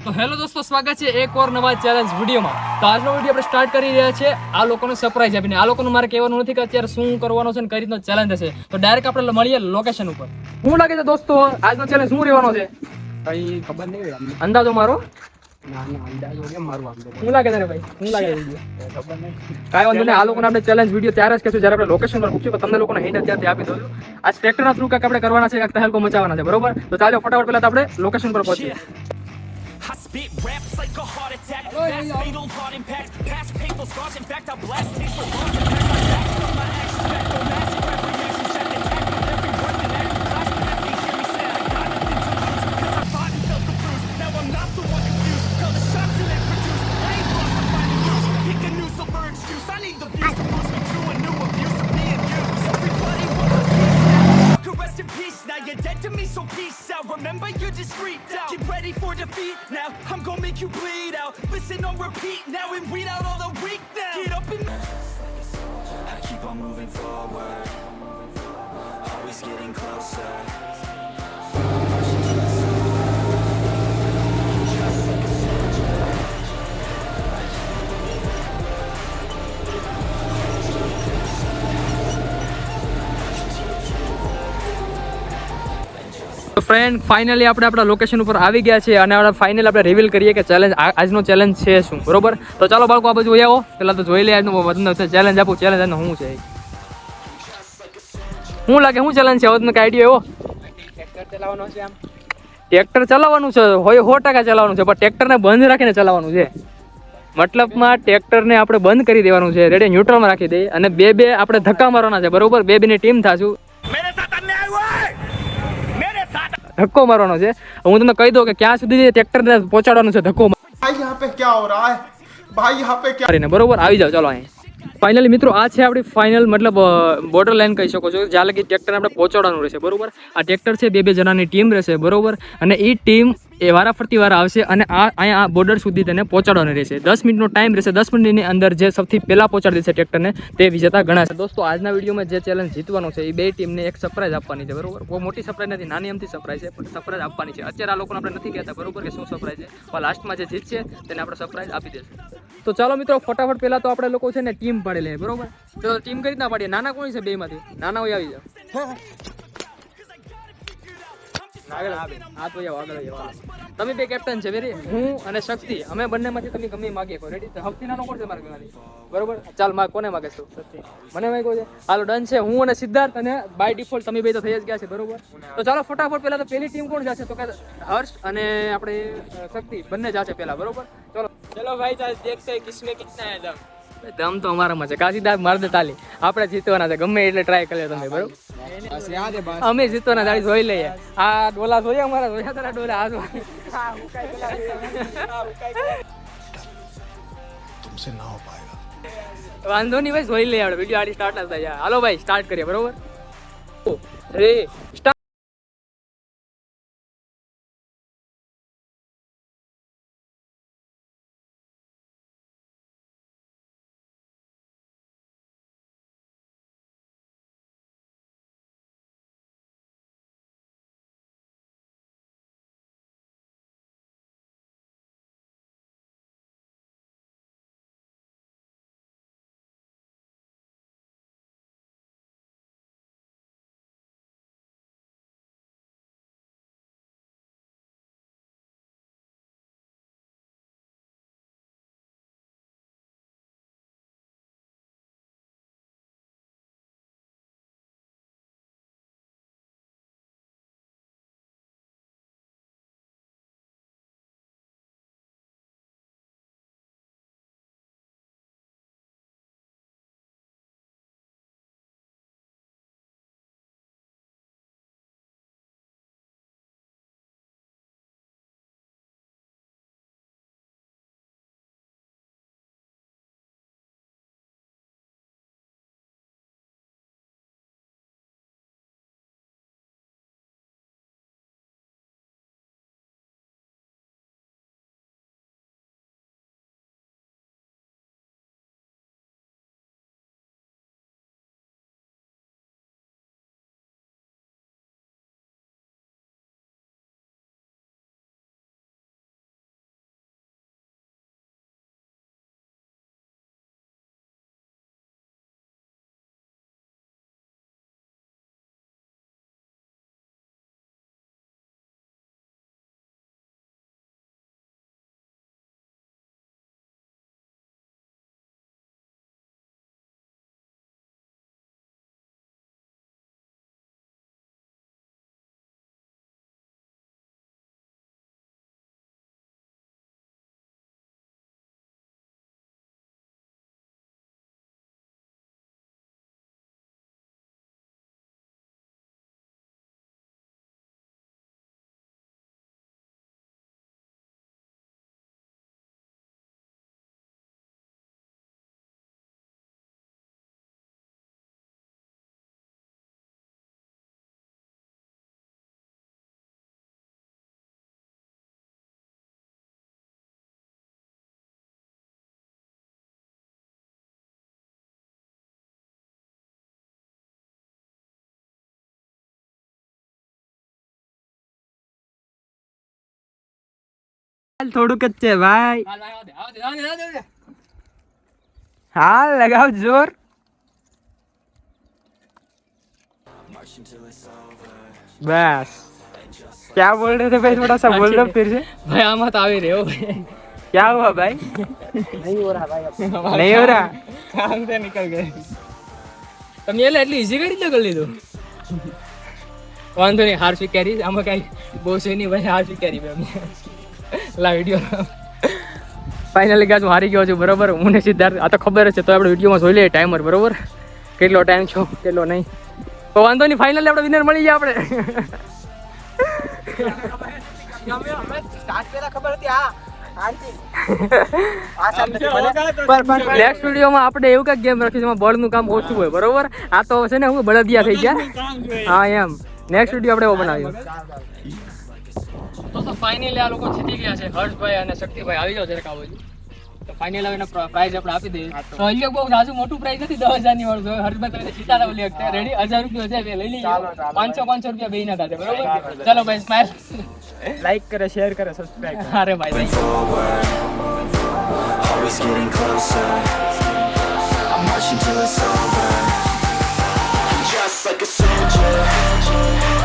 તો હેલો દોસ્તો, સ્વાગત છે એક ઓર નવા ચેલેન્જ વિડીયોમાં. તો આજનો વિડીયો આપણે સ્ટાર્ટ કરી રહ્યા છે આ લોકોને સરપ્રાઈઝ આપીને. આ લોકોનું મારે કહેવાનું નથી કે અત્યારે શું કરવાનું છે ને કઈ રીતનો ચેલેન્જ હશે. તો ડાયરેક્ટ આપણે મળીએ લોકેશન ઉપર. શું લાગે છે દોસ્તો, આજનો ચેલેન્જ શું રહેવાનો છે? કઈ ખબર નહીં. અંદાજો મારો ના અંદાજો કેમ મારું આમ શું લાગે તને ભાઈ? શું લાગે વિડીયો? ખબર નહીં. કાંઈ વાંધો નહીં, આ લોકોને આપણે ચેલેન્જ વિડીયો ત્યારે જ કહેશું જ્યારે આપણે લોકેશન પર પૂછ્યું. તમને લોકોને હિન્ટ અત્યારથી આપી દઉં છું. આ ટ્રેક્ટરના થ્રુ કાંઈક આપણે કરવાના છે, કાંઈક તહેલકો મચાવવાના છે, બરોબર? તો ચાલો ફટાફટ પહેલા તો આપણે લોકેશન પર પહોંચીએ. I spit raps like a heart attack. Fast, fatal, hard impact. Past painful scars. In fact, I blast taste for lost and back. I back from my action. Back no magic. Reaction. Check attack with every word that act. Clash with every hear me say I got nothing to lose. Cause I fought and felt the bruise. Now I'm not the one confused. Tell the shots that I produce. I ain't lost, I'm finding you. Pick a new silver excuse. I need the views to boost me to a new abuse of being used. Everybody wants a piece now. Could rest in peace. Now you're dead to me, so peace out. Remember you're discreet out. Get ready for defeat now. I'm gonna make you bleed out. Listen on repeat now and weed out all the weak now. Get up and I keep on moving forward. Always getting closer. તો friend, finally આપણે આપણા location ઉપર આવી ગયા છે અને આપણે final આપણે રિવીલ કરીએ કે ચેલેન્જ આજનો ચેલેન્જ છે શું, બરોબર? તો ચાલો બાળકો, આ બાજુ આવો. પહેલાં તો જોઈ લે આજનું ચેલેન્જ આપું. ચેલેન્જ આજનો શું છે? શું લાગે શું ચેલેન્જ છે? હવે તમને કઈ આઈડિયા એવો? ટ્રેક્ટર ચલાવવાનો છે આમ. ટ્રેક્ટર ચલાવવાનું છે, હોય 100% ચલાવવાનું છે, પણ ટ્રેક્ટરને બંધ રાખીને ચલાવવાનું છે. મતલબમાં ટ્રેક્ટરને આપણે બંધ કરી દેવાનું છે, રેડી ન્યુટ્રલમાં રાખી દઈએ અને બે આપણે ધક્કા મારવાના છે, બરોબર? બેની ટીમ થાશું. ધક્કો મારવાનો છે. હું તમને કહી દઉં કે ક્યાં સુધી ટ્રેક્ટરને પહોંચાડવાનું છે ધક્કો भाई यहाँ पे क्या हो रहा है भाई यहाँ पे क्या મારીને, બરોબર? આવી જાવ ચાલો અહીં. ફાઇનલી મિત્રો, આ છે આપણી ફાઇનલ મતલબ બોર્ડર લાઈન કહી શકો છો, જ્યાં લગી ટ્રેક્ટરને આપણે પહોંચાડવાનું રહેશે, બરોબર? આ ટ્રેક્ટર છે, બે જણાની ટીમ રહેશે, બરોબર? અને એ ટીમ વારાફરતી વાર આવશે અને અહીંયા આ બોર્ડર સુધી તેને પહોંચાડવાનું રહેશે. 10 મિનિટનો ટાઈમ રહેશે. 10 મિનિટની અંદર જે સૌથી પહેલા પહોંચાડી દેશે ટ્રેક્ટરને તે વિજેતા ગણાશે. દોસ્તો, આજના વિડીયોમાં જે ચેલેન્જ જીતવાનો છે એ બે ટીમને એક સરપ્રાઈઝ આપવાની છે, બરોબર? બહુ મોટી સરપ્રાઈઝ નથી, નાની અમથી સરપ્રાઈઝ છે, પણ સરપ્રાઈઝ આપવાની છે. અત્યારે આ લોકોને આપણે નથી કહેતા, બરોબર, કે શું સરપ્રાઈઝ છે, પણ લાસ્ટમાં જે જીતશે તેને આપણે સરપ્રાઈઝ આપી દેશું. તો ચાલો મિત્રો, ફટાફટ પહેલા તો આપણે લોકો છે ને ટીમ પાડી લઈએ, બરોબર? તો ટીમ કઈ રીતના પાડીએ? નાના કોણ છે બેમાંથી? નાના હોય આવી જાવ. તમે બે કેપ્ટન છે, વેરી. હું અને શક્તિ, અમે બંનેમાંથી તમે ગમે માગીએ કો. રેડી? સૌથી નાનો કોણ છે મારા બેમાંથી? બરોબર, ચાલ કોને માગે છો? મને માગ્યો છે. હાલો ડન છે. હું અને સિદ્ધાર્થ, અને બાય ડિફોલ્ટ તમે બે તો થઈ જ ગયા છે, બરોબર? તો ચાલો ફટાફટ પહેલા તો પહેલી ટીમ કોણ જશે? તો કે હર્ષ અને આપણે શક્તિ બંને જશે પહેલા, બરોબર? ચલો ચલો ભાઈ, ચાલ દેખતે કિસમે કિतना है दम. દમ તો અમારામાં છે. કા સિદ્ધાર્થ માર દે તાલી. આપણે જીતવાના છે, ગમે એટલે ટ્રાય કરી તમે, બરોબર? બસ યાદ है बस. અમે જીતવાના, તાળી જોઈ લઈએ. આ ડોલા જોઈએ અમારા, જોયા તારા ડોલા? આ तुमसे ना हो पाएगा વાંધો નહીં ભાઈ, જોઈ લઈએ આપણે. વિડીયો આડી સ્ટાર્ટ ના થાય. હાલો ભાઈ, સ્ટાર્ટ કરીએ, બરોબર? 3 સ્ટાર્ટ. થોડુંક જ છે ભાઈ. હાલ ભાઈ, આવ દે. હાલ લગાવ જોર. बस क्या बोल रहे थे भाई, थोड़ा सा बोल दो फिर से. ભાઈ આમાં તો આવી રહ્યો ભાઈ. क्या हुआ भाई? नहीं हो रहा भाई. नहीं हो रहा. काम से निकल गए. તમે એટલે એટલી ઈઝી કરી કરી લીધું. વાંધો નહીં, હાર સ્વીકારી. આમાં કઈ બહુ છે નહીં ભાઈ, હાર સ્વીકારી મેં. લા વિડીયો ફાઇનલી ગાઈસ હું હારી ગયો છું બરોબર. હું ને સિદ્ધાર્થ આ તો ખબર જ છે, તો આપણે વિડીયોમાં જોઈ લઈએ ટાઈમર બરોબર, કેટલો ટાઈમ છો કેટલો નહીં. તો વાંધો નહીં, ફાઇનલી આપણે વિનર મળી ગયા આપણે. નેક્સ્ટ વિડીયોમાં આપણે એવું કઈક ગેમ રાખીશું જેમાં બળનું કામ ઓછું હોય બરોબર. આ તો છે ને હું બળદિયા થઈ ગયા. હા એમ નેક્સ્ટ વિડીયો આપણે એવો બનાવ્યો. તો ફાઇનલી આ લોકો જીતી ગયા છે. હર્ષભાઈ અને શક્તિભાઈ આવી જાવ જરાક આવો. તો ફાઇનલ હવે પ્રાઇઝ આપણે આપી દઈએ. તો અહીંયા બહુ જાજુ મોટું પ્રાઇઝ નથી, 10,000 ની વાળું. હર્ષભાઈ તમે જીતા ઓલી વખતે રેડી 1000 રૂપિયા છે, લઈ લઈએ. 500 રૂપિયા બે ના થશે બરોબર. ચલો ભાઈ સ્માઈલ, लाइक करे, शेयर करे, सब्सक्राइब. અરે ભાઈ Always getting closer. I'm marching till it's over. Just like a soldier.